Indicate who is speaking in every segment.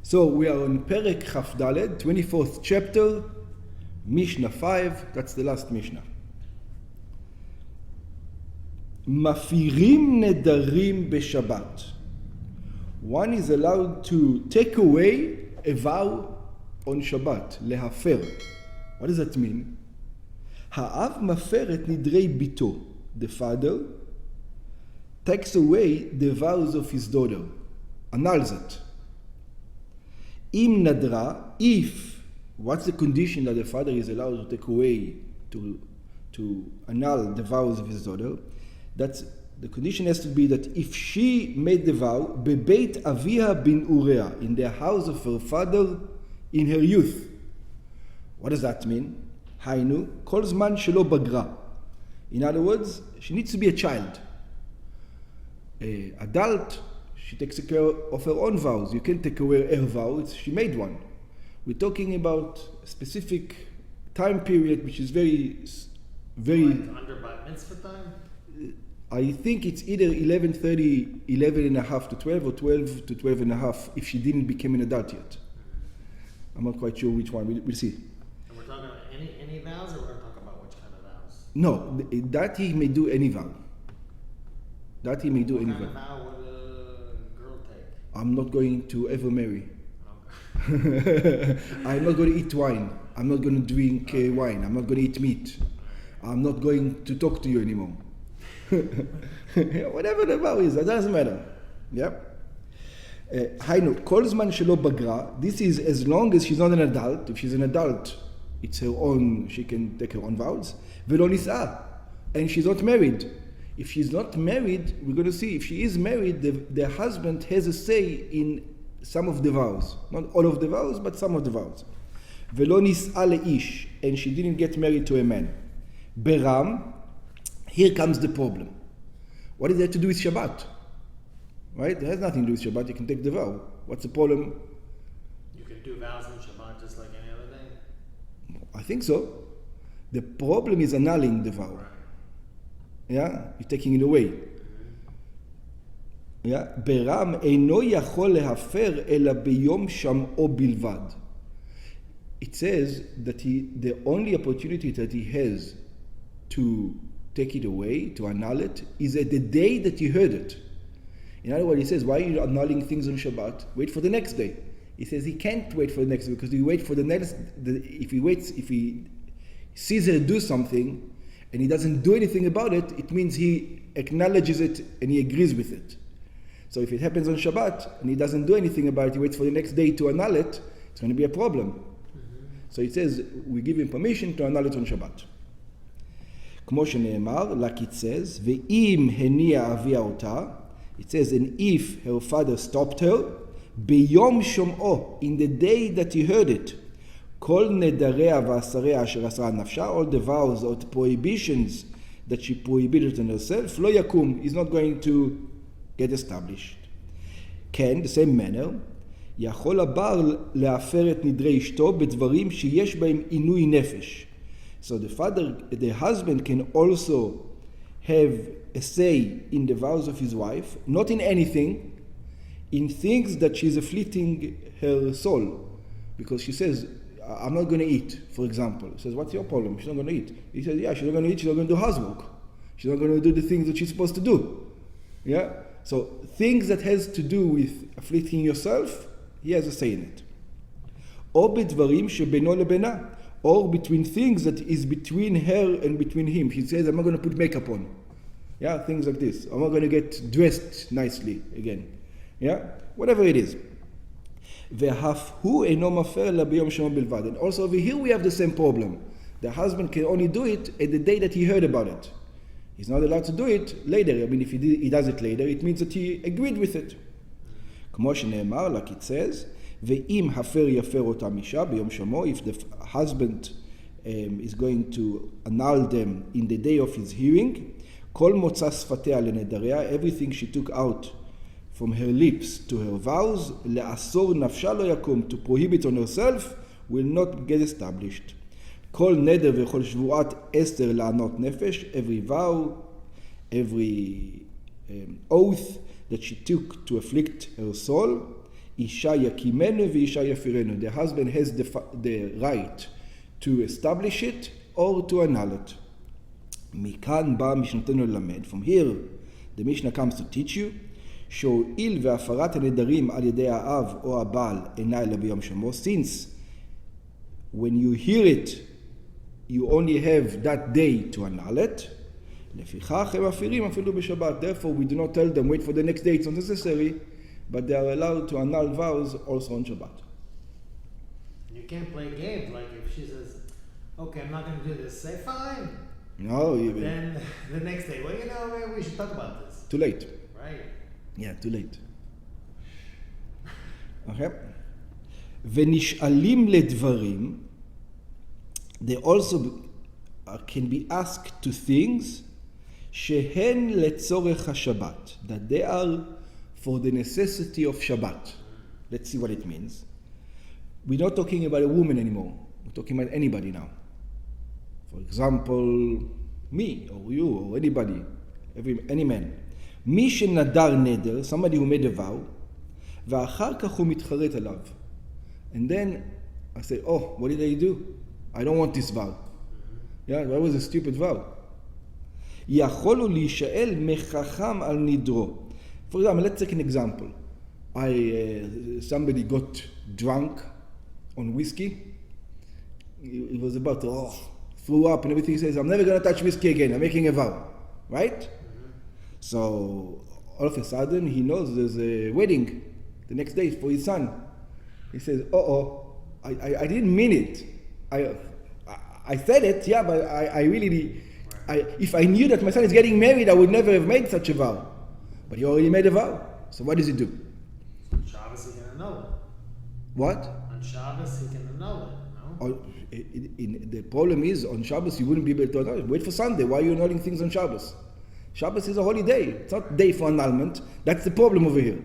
Speaker 1: So we are on Perek Chaf Daled, 24th chapter, Mishnah 5, that's the last Mishnah. Mafirim nedarim b'Shabbat. One is allowed to take away a vow on Shabbat, lehafer. What does that mean? Ha'av mafer et nidrei bito. The father takes away the vows of his daughter, annuls it. Im nadra, if, what's the condition that the father is allowed to take away, to annul the vows of his daughter? That's, the condition has to be that if she made the vow, bebeit avia bin urea, in the house of her father in her youth. What does that mean? Hainu, kol zman shelo bagra. In other words, she needs to be a child. An adult, she takes care of her own vows. You can't take away her vows. She made one. We're talking about a specific time period, which is very...
Speaker 2: Like under bat mitzvah time?
Speaker 1: I think it's either 11:30, 11 and a half to 12, or 12 to 12 and a half, if she didn't become an adult yet. I'm not quite sure which one. We'll see.
Speaker 2: And we're talking about any vows, or we're talking about which kind of vows?
Speaker 1: No, that he may do any vow. That he may do any vow.
Speaker 2: What kind of vow would a girl take?
Speaker 1: I'm not going to ever marry.
Speaker 2: Okay.
Speaker 1: I'm not going to eat wine. I'm not going to drink wine. I'm not going to eat meat. I'm not going to talk to you anymore. Whatever the vow is, that doesn't matter. Yep. Hainu, kol zman shelo bagra. This is as long as she's not an adult. If she's an adult, it's her own, she can take her own vows. Velo nis'a. And she's not married. If she's not married, we're going to see, if she is married, the husband has a say in some of the vows. Not all of the vows, but some of the vows. Velo nis'a leish. And she didn't get married to a man. Beram. Here comes the problem. What is that to do with Shabbat? Right? It has nothing to do with Shabbat. You can take the vow. What's the problem?
Speaker 2: You can do vows on Shabbat just like any other day?
Speaker 1: I think so. The problem is annulling the vow. Yeah? You're taking it away. Yeah? Beram eino yachol lehafer ela biyom sham'o bilvad. It says that the only opportunity that he has to take it away, to annul it, is at the day that you heard it. In other words, he says, why are you annulling things on Shabbat? Wait for the next day. He says he can't wait for the next day, because you wait for the next, if he sees her do something, and he doesn't do anything about it, it means he acknowledges it and he agrees with it. So if it happens on Shabbat, and he doesn't do anything about it, he waits for the next day to annul it, it's going to be a problem. Mm-hmm. So it says, we give him permission to annul it on Shabbat. כמו שנאמר, like it says, ואם הניע אביה אותה, it says, and if her father stopped her, ביום שומעו, in the day that he heard it, כל נדריה ועשריה אשר אסרה נפשה, all the vows or the prohibitions that she prohibited on herself, לא יקום, is not going to get established. כן, the same manner, יכול הבעל להפר את נדרי אשתו בדברים שיש בהם עינוי נפש. So the husband can also have a say in the vows of his wife, not in anything, in things that she's afflicting her soul. Because she says, I'm not going to eat, for example. He says, what's your problem? She's not going to eat. He says, yeah, she's not going to eat, she's not going to do housework. She's not going to do the things that she's supposed to do. Yeah? So things that has to do with afflicting yourself, he has a say in it. או בדברים שבינו לבינה. Or between things that is between her and between him. He says, I'm not going to put makeup on. Yeah, things like this. I'm not going to get dressed nicely again. Yeah, whatever it is. ואף הוא אינו מפר לה ביום שמו בלבד. And also over here we have the same problem. The husband can only do it at the day that he heard about it. He's not allowed to do it later. I mean, if he does it later, it means that he agreed with it. כמו שנאמר, like it says, ואם הפר יפר אותה אישה ביום שמו, if the husband is going to annul them in the day of his hearing, כל מוצא שפתיה לנדריה, everything she took out from her lips to her vows, לאסור נפשה לא יקום, to prohibit on herself, will not get established. כל נדר וכל שבועת אסתר לענות נפש, every vow, every oath that she took to afflict her soul, Isha yakimenu v'isha yafirenu. The husband has the right to establish it or to annul it. Mikan ba mishnatenu lamed. From here, the Mishnah comes to teach you, שהואיל והפרת הנדרים על ידי האב או הבעל אינה אלא ביום שמו, since when you hear it, you only have that day to annul it, לפיכך הם מפירים אפילו בשבת. Therefore, we do not tell them, wait for the next day, it's not necessary, but they are allowed to annul vows also on Shabbat.
Speaker 2: You can't play games, like if she says, okay, I'm not going to do this, say fine.
Speaker 1: No, even.
Speaker 2: Then the next day, well, you know, maybe we should talk about this.
Speaker 1: Too late.
Speaker 2: Right.
Speaker 1: Yeah, too late. Okay. ונשאלים לדברים, they also can be asked to things שהן לצורך השבת, that they are for the necessity of Shabbat. Let's see what it means. We're not talking about a woman anymore. We're talking about anybody now. For example, me or you or anybody, any man. מי שנדר נדר, somebody who made a vow, ואחר כך הוא מתחרט עליו. And then I say, oh, what did I do? I don't want this vow. Yeah, that was a stupid vow. יכול הוא להישאל מחכם על נדרו. For example, let's take an example. Somebody got drunk on whiskey. He was about to throw up and everything. He says, I'm never going to touch whiskey again. I'm making a vow. Right? Mm-hmm. So all of a sudden he knows there's a wedding the next day for his son. He says, I didn't mean it. I said it, yeah, but I really, if I knew that my son is getting married, I would never have made such a vow. But he already made a vow. So what does he do?
Speaker 2: On Shabbos he can annul it.
Speaker 1: What?
Speaker 2: On Shabbos he can annul it, no?
Speaker 1: The problem is, on Shabbos you wouldn't be able to annul it. Wait for Sunday. Why are you annulling things on Shabbos? Shabbos is a holy day. It's not a day for annulment. That's the problem over here.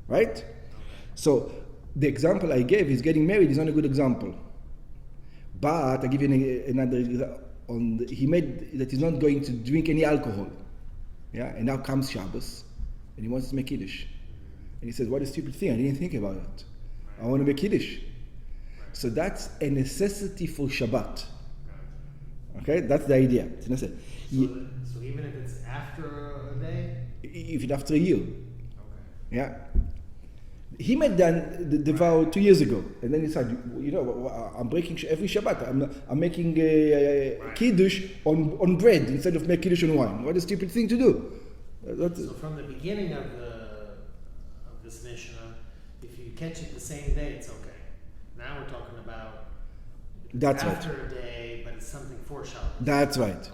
Speaker 1: Right? So the example I gave, he's getting married, is not a good example. But I give you another example. He made that he's not going to drink any alcohol. Yeah, and now comes Shabbos, and he wants to make Kiddush. And he says, what a stupid thing, I didn't think about it. I want to make Kiddush. So that's a necessity for Shabbat. Okay, that's the idea.
Speaker 2: So even if it's after a day?
Speaker 1: If it's after a year.
Speaker 2: Okay.
Speaker 1: Yeah. He made the vow 2 years ago, and then he said, you know, I'm breaking every Shabbat. I'm making Kiddush on bread instead of making Kiddush on wine. What a stupid thing to do.
Speaker 2: So from the beginning of this Mishnah, if you catch it the same day, it's okay. Now we're talking about after a day, but it's something for Shabbat.
Speaker 1: That's right.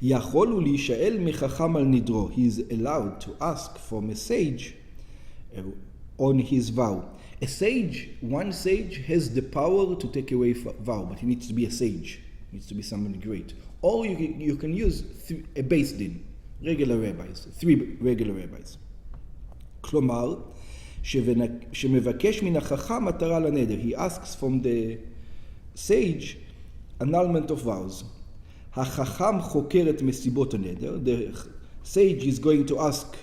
Speaker 1: יכול הוא להישאל מחכם על נדרו. He is allowed to ask from a sage on his vow. One sage has the power to take away vow, but he needs to be a sage. He needs to be somebody great. Or you can use a base din, regular rabbis, 3 regular rabbis. כלומר, שמבקש מן החכם מטרה לנדר. He asks from the sage annulment of vows. החכם חוקר את מסיבות הנדר. The sage is going to ask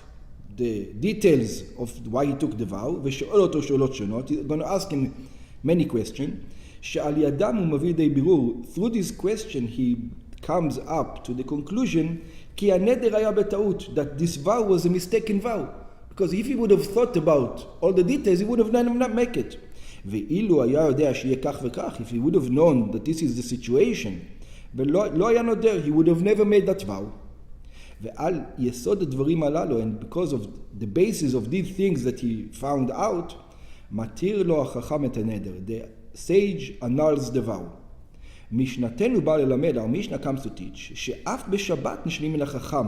Speaker 1: the details of why he took the vow, ושואל אותו שאלות שונות. He's going to ask him many questions. שעל ידם הוא מביא די בירור. Through this question he comes up to the conclusion כי הנדר היה בטעות, that this vow was a mistaken vow. Because if he would have thought about all the details, he would have not make it. ואילו היה יודע שיהיה כך וכך, if he would have known that this is the situation, ולא היה נודר, he would have never made that vow. ועל יסוד הדברים הללו, and because of the basis of these things that he found out, מתיר לו החכם את הנדר. The sage annuls the vow. משנתנו בא ללמד, our Mishnah comes to teach, שאף בשבת נשלים מן החכם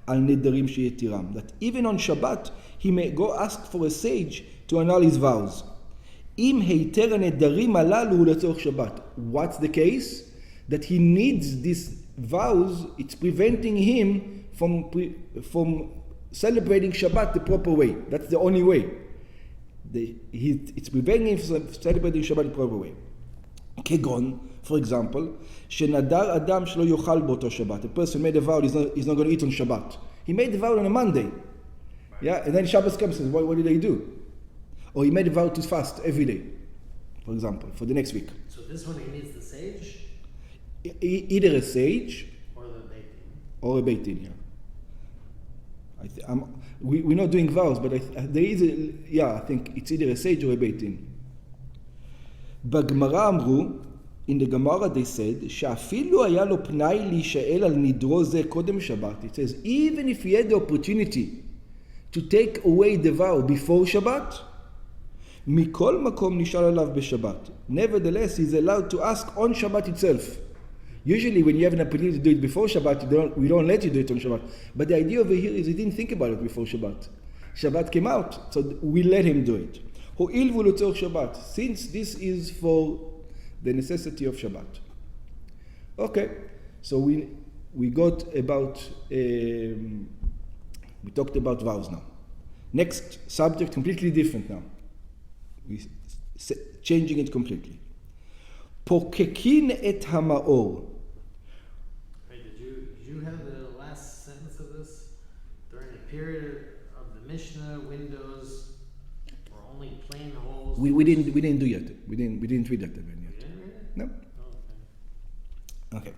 Speaker 1: על נדרים שיתירם. That even on Shabbat, he may go ask for a sage to annul his vows. אם היתר הנדרים הללו הוא לצורך שבת. What's the case? That he needs these vows, it's preventing him from celebrating Shabbat the proper way. That's the only way. It's preventing him from celebrating Shabbat the proper way. כגון, for example, שנדר אדם שלא יאכל באותו שבת. A person made a vow he's not going to eat on Shabbat. He made the vow on a Monday. Yeah, and then Shabbos comes and says, what did I do? Or he made a vow to fast every day, for example, for the next week.
Speaker 2: So this one he needs the sage?
Speaker 1: Either a sage
Speaker 2: or the Beit Din.
Speaker 1: Or a Beit Din, yeah. We're not doing vows, but there is I think it's either a sage or a Beit Din. בגמרא אמרו, in the Gemara they said, שאפילו היה לו פנאי להישאל על נדרו זה קודם שבת. It says, even if he had the opportunity to take away the vow before Shabbat, מכל מקום נשאל עליו בשבת. Nevertheless, he's allowed to ask on Shabbat itself. Usually when you have an opportunity to do it before Shabbat, we don't let you do it on Shabbat. But the idea over here is he didn't think about it before Shabbat. Shabbat came out, so we let him do it. הואיל והוא לצורך Shabbat, since this is for the necessity of Shabbat. Okay, so we got about, we talked about vows now. Next subject, completely different now. We're changing it completely. פוקקין את המאור.
Speaker 2: Did you have the last sentence of this? During the period of the Mishnah, windows were only plain holes.
Speaker 1: We didn't do yet. We didn't read that yet. No.
Speaker 2: Oh,
Speaker 1: Okay.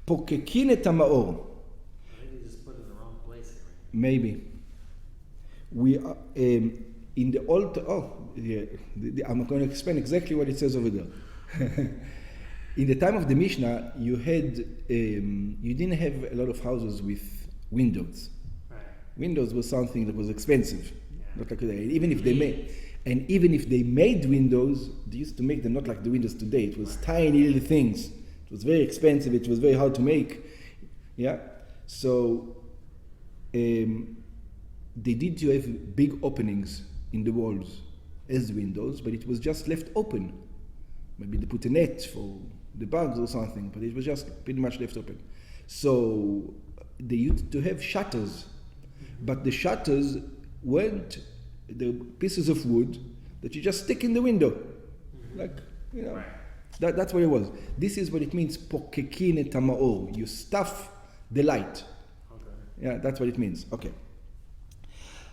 Speaker 1: פוקקין את המאור.
Speaker 2: Maybe you just put it in the wrong place.
Speaker 1: Maybe. We are in the old. I'm going to explain exactly what it says over there. In the time of the Mishnah, you didn't have a lot of houses with windows.
Speaker 2: Right.
Speaker 1: Windows was something that was expensive.
Speaker 2: Yeah.
Speaker 1: Not like today. Even if they made windows, they used to make them not like the windows today. It was tiny little things. It was very expensive. It was very hard to make. Yeah. So they did to have big openings in the walls as windows, but it was just left open. Maybe they put a net for the bugs or something, but it was just pretty much left open. So they used to have shutters, but the shutters weren't the pieces of wood that you just stick in the window. Like,
Speaker 2: Right.
Speaker 1: That's what it was. This is what it means, pokekin et hamaor. You stuff the light.
Speaker 2: Okay.
Speaker 1: Yeah, that's what it means. Okay.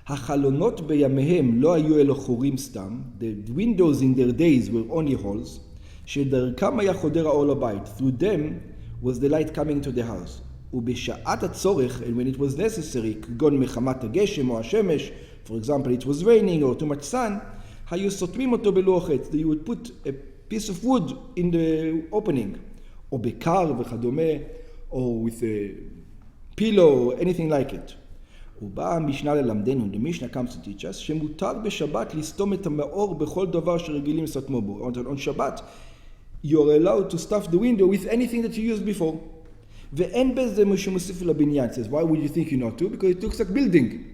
Speaker 1: החלונות בימיהם לא היו אלו חורים סתם. The windows in their days were only holes. שדרכם היה חודר האור לבית. Through them was the light coming to the house. ובשעת הצורך, and when it was necessary, כגון מחמת הגשם או השמש, for example, it was raining or too much sun, היו סותמים אותו בלוח עץ. You would put a piece of wood in the opening, או בקר וכדומה, or with a pillow, or anything like it. ובאה המשנה ללמדנו, the Mishnah comes to teach us, שמותר בשבת לסתום את המאור בכל דבר שרגילים לסתמו בו. On Shabbat, you're allowed to stuff the window with anything that you used before. ואין בזה משהו מוסיף לבניין. It says, why would you think you're not to? Because it looks like building.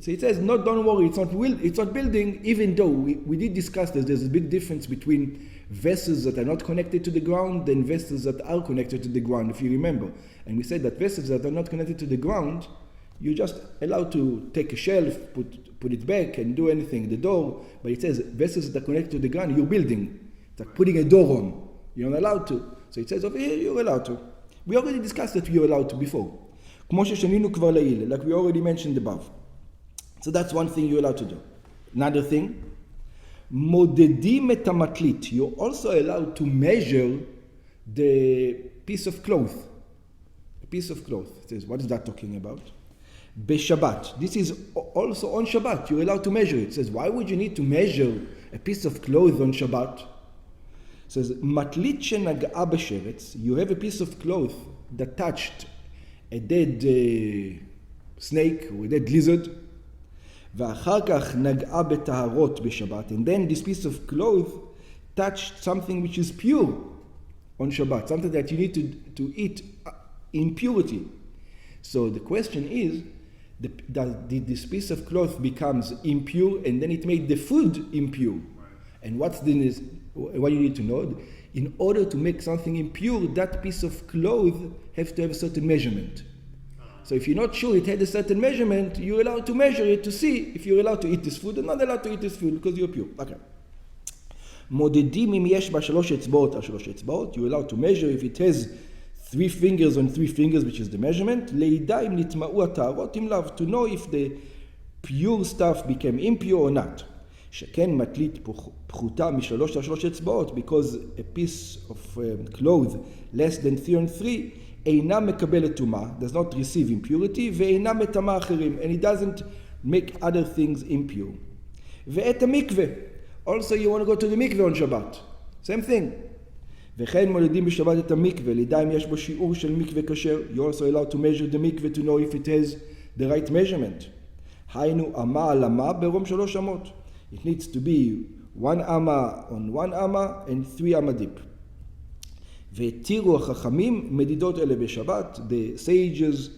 Speaker 1: So it says, no, don't worry, it's not building, even though we did discuss this. There's a big difference between vessels that are not connected to the ground and vessels that are connected to the ground, if you remember. And we said that vessels that are not connected to the ground, you're just allowed to take a shelf, put it back and do anything, the door. But it says vessels that are connected to the ground, you're building. It's like putting a door on. You're not allowed to. So it says over here, you're allowed to. We already discussed that you're allowed to before. כמו ששנינו כבר לעיל, like we already mentioned above. So that's one thing you're allowed to do. Another thing, מודדים את המטלית. You're also allowed to measure the piece of cloth. A piece of cloth. It says, what is that talking about? Beshabbat. This is also on Shabbat. You're allowed to measure it. It says, why would you need to measure a piece of cloth on Shabbat? It says, matlit shenag'a b'sheretz. You have a piece of cloth that touched a dead snake or a dead lizard. ואחר כך נגעה בטהרות בשבת. And then this piece of cloth touched something which is pure on Shabbat. Something that you need to eat in purity. So the question is, did this piece of cloth becomes impure and then it made the food impure? And what you need to know? In order to make something impure, that piece of cloth has to have a certain measurement. So if you're not sure it had a certain measurement, you're allowed to measure it to see if you're allowed to eat this food or not allowed to eat this food because you're pure. Okay. מודדים אם יש בה 3 אצבעות על 3 אצבעות. You're allowed to measure if it has 3 fingers on 3 fingers, which is the measurement. לידע אם נטמעו הטהרות אם לאו, to know if the pure stuff became impure or not. שכן מטלית פחותה מ3 עד 3 אצבעות, because a piece of cloth less than 3 on 3 אינה מקבלת טומאה, does not receive impurity, ואינה מטמאה אחרים, and it doesn't make other things impure. ואת המקווה, also you want to go to the mikveh on Shabbat, same thing. וכן מולדים בשבת את המקווה, לידע אם יש בו שיעור של מקווה כשר, you're also allowed to measure the mikveh to know if it has the right measurement. היינו אמה על אמה ברום 3 אמות. It needs to be 1 amma on 1 amma and 3 amma deep. והתירו החכמים מדידות אלה בשבת. The sages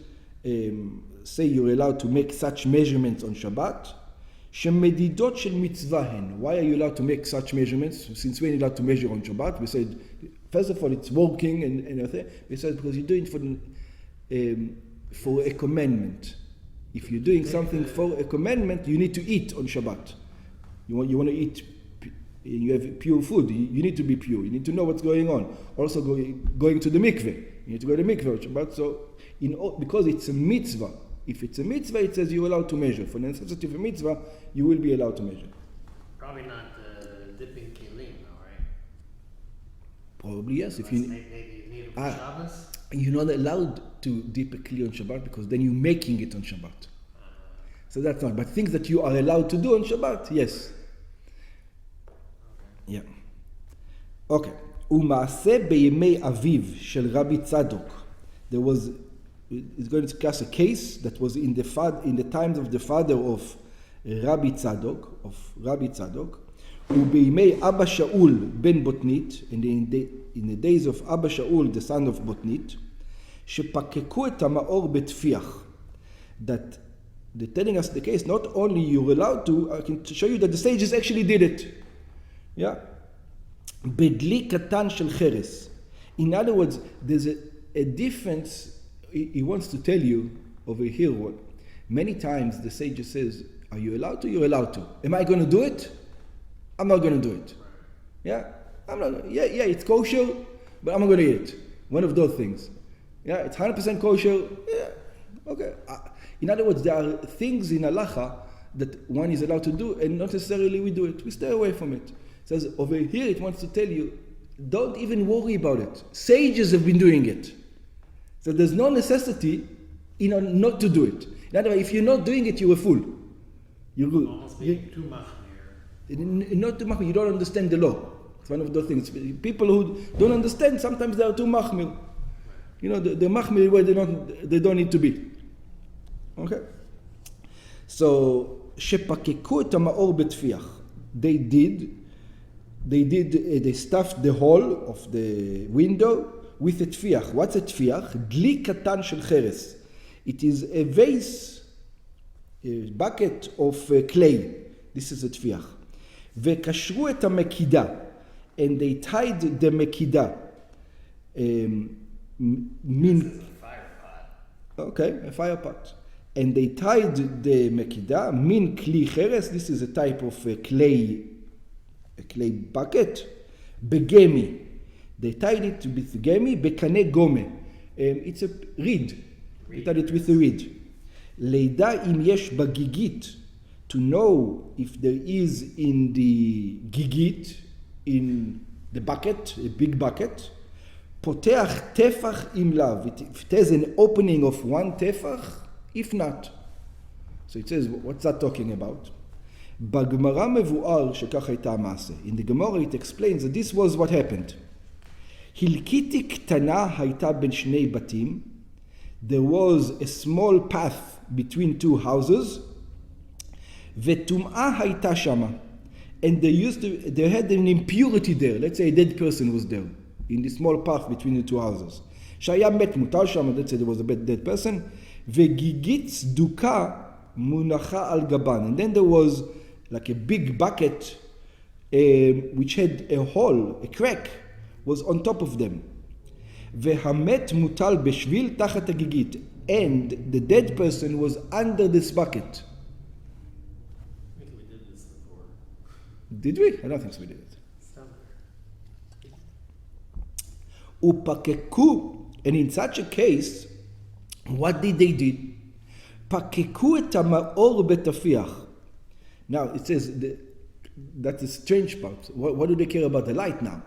Speaker 1: say you're allowed to make such measurements on Shabbat. שמדידות של מצווה הן. Why are you allowed to make such measurements? Since we're allowed to measure on Shabbat, we said, first of all, it's working and everything. We said because you're doing it for a commandment. If you're doing something for a commandment, you need to eat on Shabbat. You want to eat, you have pure food, you need to be pure, you need to know what's going on. Also going to the mikveh, you need to go to the mikveh on Shabbat. So because it's a mitzvah, if it's a mitzvah, it says you're allowed to measure. For the necessity of a mitzvah, you will be allowed to measure.
Speaker 2: Probably not dipping kelim, though, right?
Speaker 1: Probably yes.
Speaker 2: If you maybe you need it for Shabbos.
Speaker 1: You're not allowed to dip a kli on Shabbat because then you're making it on Shabbat. So that's not. But things that you are allowed to do on Shabbat, yes. Okay. Yeah. Okay. ומעשה בימי אביו של רבי צדוק. There was, it's going to discuss a case that was in the times of the father of Rabbi Tzadok, ובימי אבא שאול בן בוטנית, in the days of Abba Shaul, the son of Botnit, שפקקו את המאור בתפיח. That they're telling us the case, not only you're allowed to, I can show you that the sages actually did it. Yeah? בדלי קטן של חרס. In other words, there's a difference. He wants to tell you over here what many times the sage says, are you allowed to? You're allowed to. Am I going to do it? I'm not going to do it. Yeah? I'm not. Yeah, it's kosher, but I'm not going to eat it. One of those things. Yeah, it's 100% kosher. Yeah, okay. In other words, there are things in halacha that one is allowed to do, and not necessarily we do it. We stay away from it. It says over here, it wants to tell you, don't even worry about it. Sages have been doing it. So there's no necessity, not to do it. In other words, if you're not doing it, you're a fool. You're good.
Speaker 2: Almost being too machmir.
Speaker 1: Not too machmir. You don't understand the law. It's one of those things. People who don't understand, sometimes they are too machmir. You know, the machmir where they don't need to be. Okay? So, שפקקו את המאור בתפיח. They stuffed the hole of the window with a תפיח. What's a תפיח? דלי קטן של חרס. It is a vase, a bucket of clay. This is a תפיח. וקשרו את המקידה. And they tied the מקידה.
Speaker 2: This is a fire pot.
Speaker 1: Okay, a fire pot. And they tied the מקידה, min kli cheres, this is a type of a clay bucket, begemi. They tied it with gemi, bekane gome. It's a reed. They tied it with a reed. לידע אם יש בגיגית, to know if there is in the gigit, in the bucket, a big bucket, פותח טפח עם לאו. If it has an opening of 1 טפח, if not. So it says, what's that talking about? בגמרא מבואר שכך הייתה המעשה. In the Gemara it explains that this was what happened. הלקיתי קטנה הייתה בין שני בתים. There was a small path between 2 houses. וטומאה הייתה שמה. And they had an impurity there. Let's say a dead person was there. In the small path between the 2 houses. שהיה מת מוטל שם, let's say there was a dead person. וגיגית צדוקה מונחה על גבן. And then there was like a big bucket which had a hole, a crack, was on top of them. והמת מוטל בשביל תחת הגיגית. And the dead person was under this bucket.
Speaker 2: I think we did this before.
Speaker 1: Did we? I don't think so we did it. ופקקו And in such a case, what did they do? פקקו את המאור בתפיח. Now it says, that's the strange part. What do they care about the light now?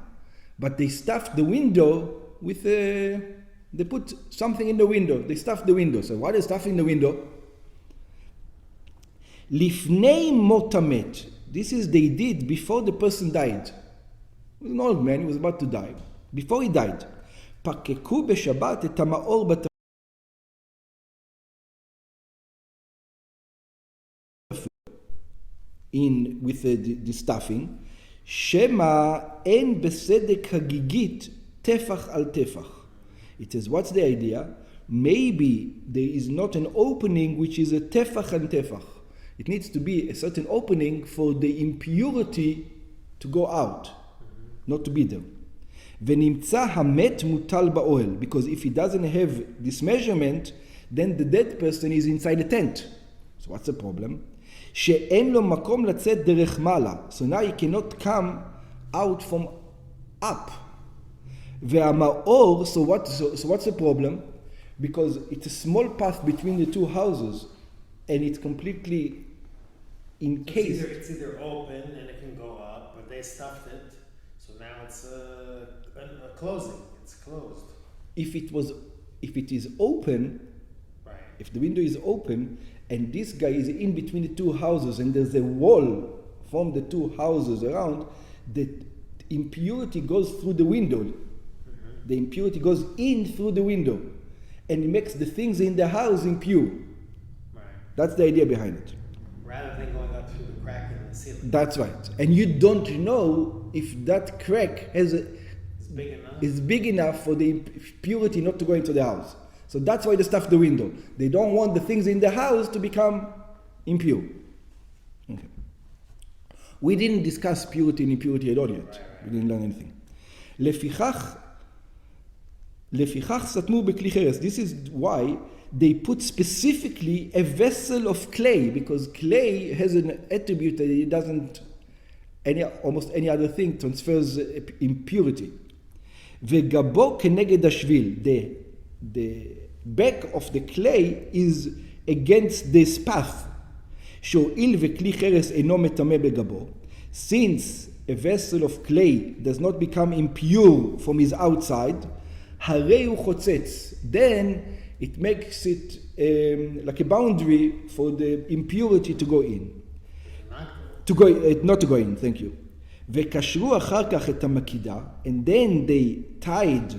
Speaker 1: But they stuffed the window with they put something in the window. They stuffed the window. So what is stuffing the window? Lifnei mot hamet. This is they did before the person died. He was an old man, he was about to die. Before he died. פקקו בשבת את המאור בתפיח. In with the stuffing, shema en besedek hagigit tefach al tefach. It says, what's the idea? Maybe there is not an opening which is a tefach and tefach. It needs to be a certain opening for the impurity to go out, not to be there. Venimtza hamet mutal ba'ohel, because if he doesn't have this measurement, then the dead person is inside the tent. So what's the problem? שאין לו מקום לצאת דרך מעלה. So now he cannot come out from up. והמאור, so what's the problem? Because it's a small path between the two houses, and it's completely encased.
Speaker 2: It's either open and it can go up, but they stuffed it, so now it's a closing. It's closed. If
Speaker 1: it is open,
Speaker 2: right.
Speaker 1: If the window is open, and this guy is in between the two houses, and there's a wall from the two houses around, the impurity goes through the window. Mm-hmm. The impurity goes in through the window, and it makes the things in the house impure.
Speaker 2: Right.
Speaker 1: That's the idea behind it.
Speaker 2: Rather than going up through the crack in the ceiling.
Speaker 1: That's right. And you don't know if that crack is big enough for the impurity not to go into the house. So that's why they stuff the window. They don't want the things in the house to become impure. Okay. We didn't discuss purity and impurity at all yet.
Speaker 2: Right.
Speaker 1: We didn't learn anything. לפיכך סתמו בכלי חרס. This is why they put specifically a vessel of clay, because clay has an attribute that it doesn't, almost any other thing transfers impurity. וגבו כנגד השביל. The back of the clay is against this path. שהואיל וכלי חרס אינו מטמא בגבו, since a vessel of clay does not become impure from his outside, הרי הוא חוצץ. Then it makes it like a boundary for the impurity to go in. Not to go in, thank you. וקשרו אחר כך את המקידה, and then they tied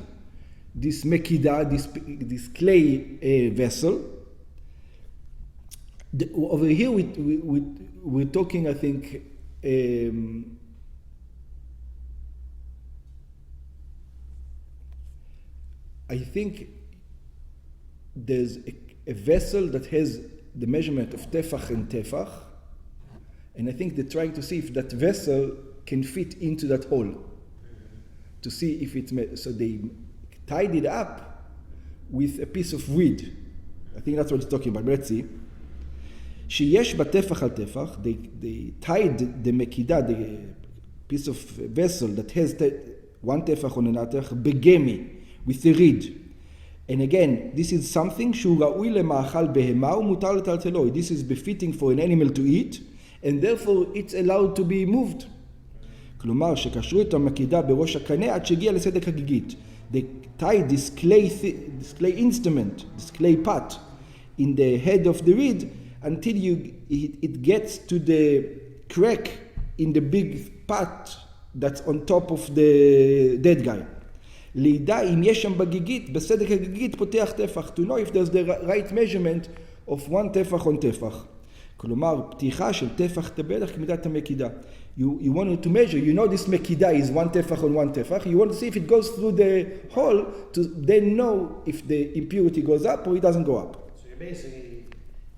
Speaker 1: this mekida, this clay vessel. Over here we're talking, I think, there's a vessel that has the measurement of tefach and tefach, and I think they're trying to see if that vessel can fit into that hole, to see if it's, so they tied it up with a piece of wood. I think that's what it's talking about. But let's see. שיש בטפח על טפח, they tied the מקידה, the piece of vessel that has one טפח on another, בגמי, with a reed. And again, this is something שהוא ראוי למאכל בהמה ומותר לטלטלו. This is befitting for an animal to eat, and therefore it's allowed to be moved. כלומר, שקשרו את המקידה בראש הקנה עד שהגיע לסדק הגיגית. They tied this clay instrument, this clay pot, in the head of the reed until it gets to the crack in the big pot that's on top of the dead guy. לידע אם יש שם בגיגית, בסדק הגיגית פותח טפח, to know if there's the right measurement of one טפח on טפח. כלומר, פתיחה של טפח תבלח כמידת המקידה. You want to measure, you know this mekida is one tefach on one tefach, you want to see if it goes through the hole to then know if the impurity goes up or it doesn't go up.
Speaker 2: So you're basically,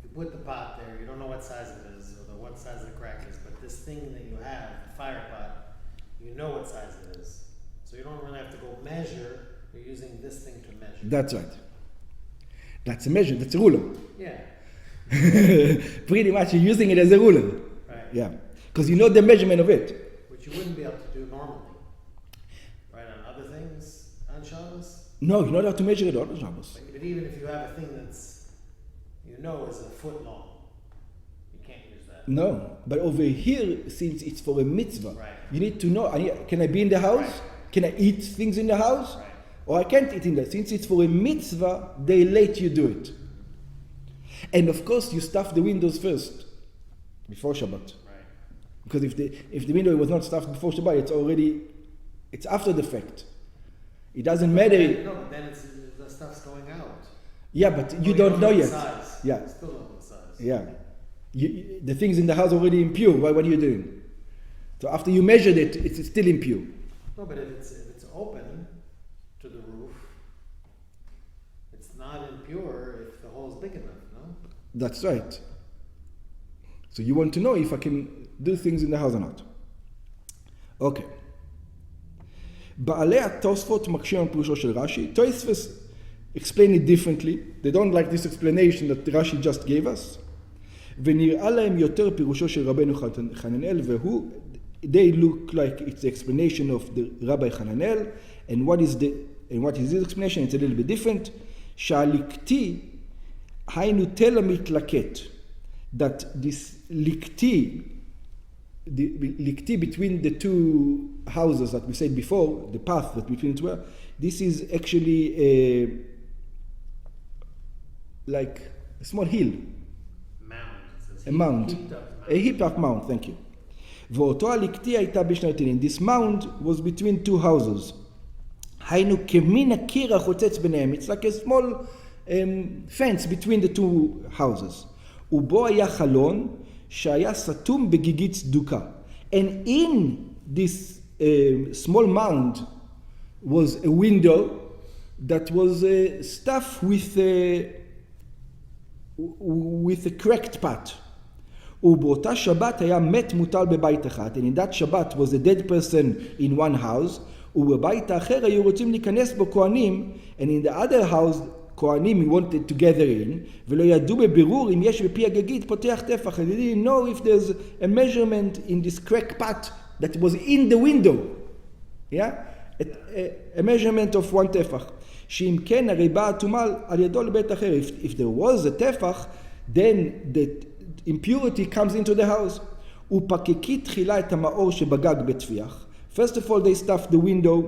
Speaker 2: you put the pot there, you don't know what size it is or what size the crack is, but this thing that you have, the fire pot, you know what size it is. So you don't really have to go measure, you're using this thing to measure.
Speaker 1: That's right. That's a measure, that's a ruler.
Speaker 2: Yeah.
Speaker 1: Pretty much you're using it as a ruler.
Speaker 2: Right.
Speaker 1: Yeah. Because you know the measurement of it.
Speaker 2: Which you wouldn't be able to do normally. Right, on other things, on Shabbos,
Speaker 1: No, you're not allowed to measure it on Shabbos.
Speaker 2: But even if you have a thing that's, is a foot long, you can't use that.
Speaker 1: No, but over here, since it's for a mitzvah,
Speaker 2: Right.
Speaker 1: you need to know, can I be in the house?
Speaker 2: Right.
Speaker 1: Can I eat things in the house?
Speaker 2: Right.
Speaker 1: Or I can't eat in the house. Since it's for a mitzvah, they let you do it. And of course, you stuff the windows first, before Shabbat.
Speaker 2: Right.
Speaker 1: Because if the window was not stuffed before Shabbat, it's after the fact. It doesn't matter.
Speaker 2: No, but then the stuff's going out.
Speaker 1: Yeah, but you don't know yet.
Speaker 2: Size.
Speaker 1: Yeah.
Speaker 2: Still don't know the size.
Speaker 1: Yeah. The things in the house are already impure. What are you doing? So after you measured it, it's still impure.
Speaker 2: No, but if it's open to the roof, it's not impure if the hole's big enough, no?
Speaker 1: That's right. So you want to know if I can do things in the house or not. Okay. בעלי התוספות מקשים על פירושו של רש"י. Tosfos explain it differently. They don't like this explanation that Rashi just gave us. ונראה להם יותר פירושו של רבנו חננאל, והוא, they look like it's the explanation of the Rabbi Hananel, and what is his explanation? It's a little bit different. שהליקטי היינו תל המתלקט. That this likti, the likti between the two houses that we said before, the path that between the two, this is actually like a small hill. A mound. A heaped up mound, thank you. ואותו הליקטי הייתה בשני עתינים. This mound was between two houses. היינו כמין הקיר החוצץ ביניהם. It's like a small fence between the two houses. ובו היה חלון שהיה סתום בגיגית צדוקה. And in this small mound was a window that was stuffed with a cracked part. ובאותה שבת היה מת מוטל בבית אחד. And in that Shabbat was a dead person in one house. ובבית האחר היו רוצים להיכנס בו כהנים. And in the other house, כהנים wanted to gather in. ולא ידעו בבירור אם יש בפי הגגית פותח טפח. And they didn't know if there's a measurement in this cracked part that was in the window. Yeah? A measurement of one טפח. שאם כן, הרי באה הטומאה על ידו לבית אחר. If there was a טפח, then the impurity comes into the house. ופקקי תחילה את המאור שבגג בתפיח. First of all, they stuffed the window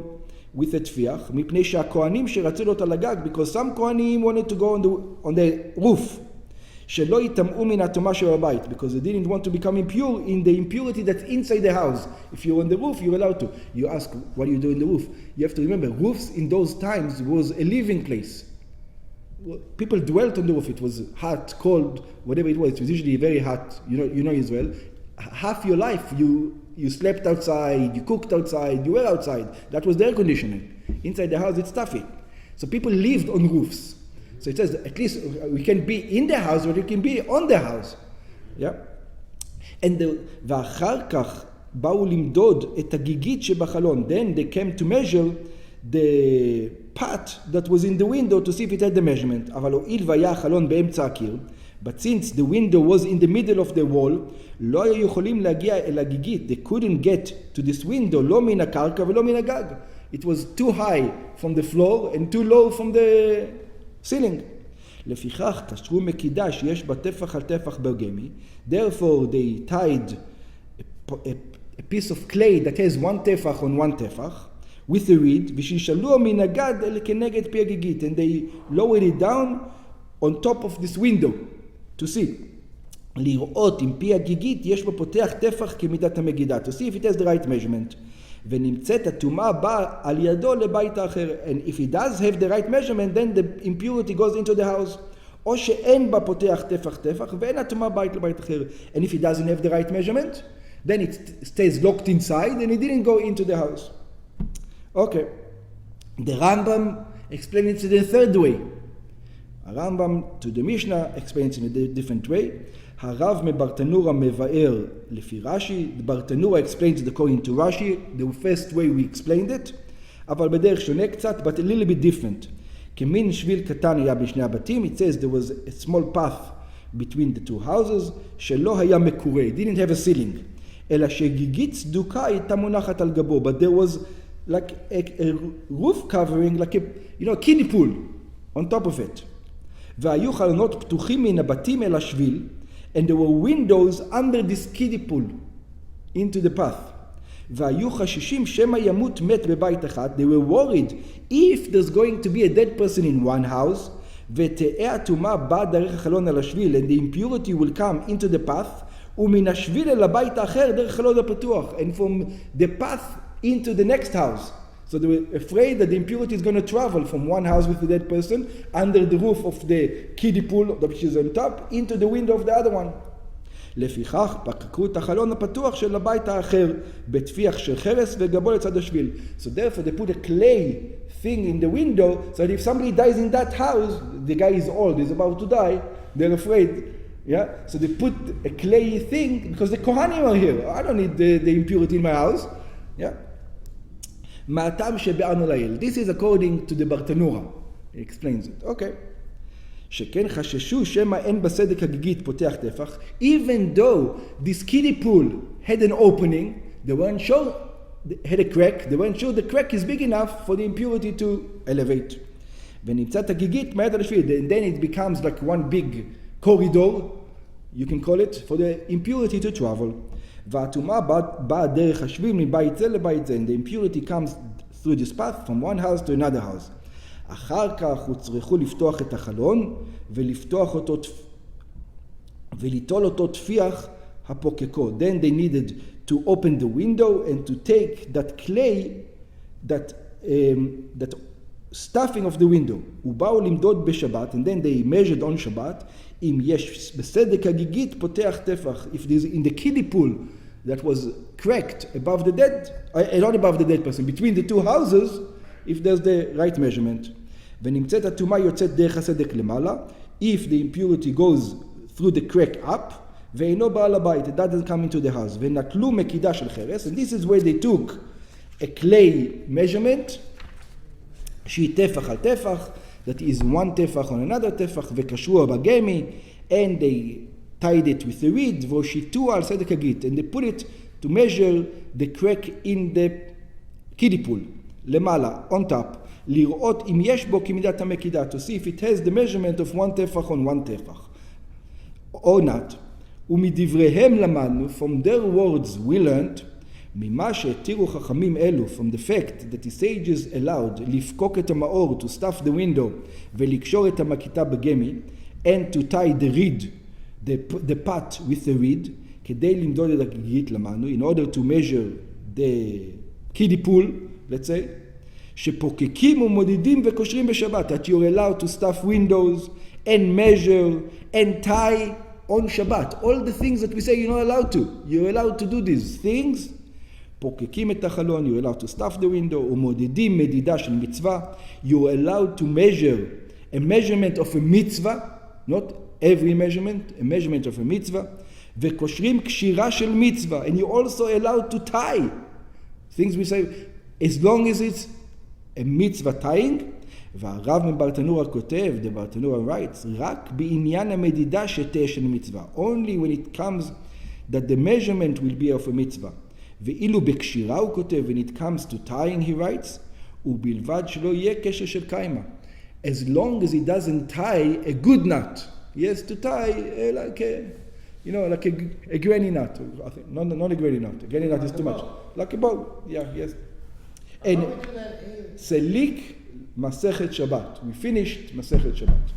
Speaker 1: with a תפיח, מפני שהכהנים שרצו להיות על הגג, because some כהנים wanted to go on the roof, שלא יטמאו מן הטומאה שבבית, because they didn't want to become impure in the impurity that's inside the house. If you're on the roof, you're allowed to. You ask, what do you do in the roof? You have to remember, roofs in those times was a living place. People dwelt on the roof. It was hot, cold, whatever it was. It was usually very hot. You know Israel. Half your life you slept outside, you cooked outside, you were outside. That was the air conditioning. Inside the house, it's stuffy. So people lived on roofs. So it says at least we can be in the house, or we can be on the house. Yeah. ואחר כך באו למדוד את הגיגית שבחלון. Then they came to measure the part that was in the window to see if it had the measurement. אבל הואיל והיה החלון באמצע הקיר, but since the window was in the middle of the wall, לא היו יכולים להגיע אל הגיגית. They couldn't get to this window, לא מן הקרקע ולא מן הגג. It was too high from the floor and too low from the ceiling. לפיכך קשרו מקידה שיש בה טפח על טפח ברגמי. Therefore they tied a piece of clay that has one טפח on one טפח with a reed, ושישלוה מן הגג אל כנגד פי הגיגית. And they lowered it down on top of this window to see. לראות אם פי הגיגית יש בו פותח טפח כמידת המגידה. To see if it has the right measurement. ונמצאת הטומאה באה על ידו לבית האחר. And if it does have the right measurement, then the impurity goes into the house. או שאין בה פותח טפח ואין הטומאה בית לבית אחר. And if it doesn't have the right measurement, then it stays locked inside and it didn't go into the house. Okay. The Rambam explains it in the third way. הרמב"ם to the Mishnah explains in a different way. הרב מברטנורה מבאר לפי רש"י. The Bartenura explains it according to Rashi. The first way we explained it. אבל בדרך שונה קצת, but a little bit different. כמין שביל קטן היה בשני הבתים. It says there was a small path between the two houses שלא היה מקורה. It didn't have a ceiling. אלא שגיגית צדוקה הייתה מונחת על גבו. But there was like a roof covering, like a kiddie pool on top of it. והיו חלונות פתוחים מן הבתים אל השביל, and there were windows under this kiddie pool into the path. והיו חשישים שמא ימות מת בבית אחד. They were worried if there's going to be a dead person in one house, ותהא הטומאה באה דרך החלון על השביל, and the impurity will come into the path, ומן השביל אל הבית האחר דרך החלון הפתוח, and from the path into the next house. So they were afraid that the impurity is going to travel from one house with the dead person under the roof of the kiddie pool, which is on top, into the window of the other one. לפיכך פקקו את החלון הפתוח של הבית האחר בטפיח של חרס וגבו לצד השביל. So therefore they put a clay thing in the window so that if somebody dies in that house, the guy is old, he's about to die, they're afraid. Yeah? So they put a clay thing because the Kohanim are here. I don't need the impurity in my house. Yeah? מהטעם שבאנו לעיל. This is according to the Bartenura. He explains it. Okay. שכן חששו שמא אין בסדק הגיגית פותח טפח. Even though this kiddie pool had an opening, they weren't sure, had a crack, they weren't sure the crack is big enough for the impurity to elevate. ונמצאת הגיגית מעט על השביל. And then it becomes like one big corridor, you can call it, for the impurity to travel. והטומאה באה דרך השביל מבית זה לבית זה, and the impurity comes through this path from one house to another house. אחר כך הוצרכו לפתוח את החלון ולפתוח אותו וליטול אותו תפיח הפוקקו. Then they needed to open the window and to take that clay, that stuffing of the window. ובאו למדוד בשבת, and then they measured on Shabbat, אם יש בסדק הגיגית פותח טפח. If there's in the kiddie pool that was cracked above the dead, not above the dead person, between the two houses, if there's the right measurement. ונמצאת הטומאה יוצאת דרך הסדק למעלה, if the impurity goes through the crack up, ואינו בא לבית, it doesn't come into the house. ונטלו מקידה של חרס, and this is where they took a clay measurement, שהיא טפח על טפח, that is one טפח on another טפח, וקשרו בגמי, and they tied it with a reed, והושיטו על סדק הגית, and they put it to measure the crack in the kiddie pool, למעלה, on top, לראות אם יש בו כמידת המקידה, to see if it has the measurement of one טפח on one טפח, or not. ומדבריהם למדנו, from their words we learned, ממה שהתירו חכמים אלו, from the fact that the sages allowed לפקוק את המאור, to stuff the window, ולקשור את המקיתה בגמי, and to tie the reed, the pot with the reed, כדי למדוד את הגיגית למדנו, in order to measure the kiddie pool, let's say, שפוקקים ומודדים וקושרים בשבת, that you're allowed to stuff windows, and measure, and tie on Shabbat. All the things that we say you're not allowed to. You're allowed to do these things. פוקקים את החלון, you're allowed to stuff the window, ומודדים מדידה של מצווה, you're allowed to measure a measurement of a mitzvah, not every measurement, a measurement of a mitzvah, וקושרים קשירה של מצווה, and you're also allowed to tie. Things we say, as long as it's a mitzvah tying, והרב מברטנורה כותב, the Bartenura writes, רק בעניין המדידה שתהיה של מצווה, only when it comes that the measurement will be of a mitzvah. ואילו בקשירה הוא כותב, when it comes to tying, he writes, ובלבד שלא יהיה קשר של קיימה. As long as he doesn't tie a good knot. He has to tie like a granny knot. I think. Not a granny knot. A granny knot is too much. Like a bow. Yeah, yes. And Selik Masechet Shabbat. We finished Masechet Shabbat.